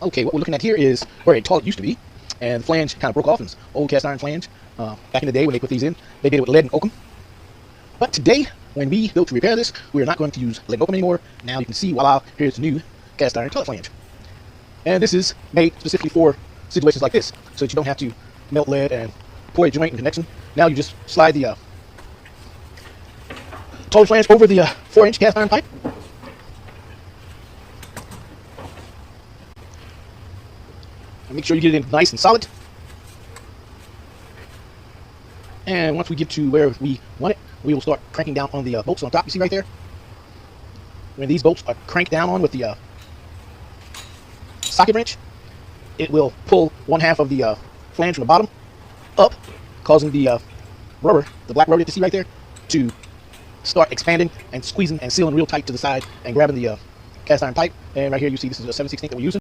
Okay, what we're looking at here is where a toilet used to be, and the flange kind of broke off. And it's old cast iron flange. Back in the day when they put these in, they did it with lead and oakum. But today, when we go to repair this, we are not going to use lead and oakum anymore. Now you can see, voila, here's the new cast iron toilet flange. And this is made specifically for situations like this, so that you don't have to melt lead and pour a joint and connection. Now you just slide the toilet flange over the 4-inch cast iron pipe. And make sure you get it in nice and solid. And once we get to where we want it, we will start cranking down on the bolts on top. You see right there? When these bolts are cranked down on with the socket wrench, it will pull one half of the flange from the bottom up, causing the rubber, the black rubber that you see right there, to start expanding and squeezing and sealing real tight to the side and grabbing the cast iron pipe. And right here you see this is a 7/16 that we're using.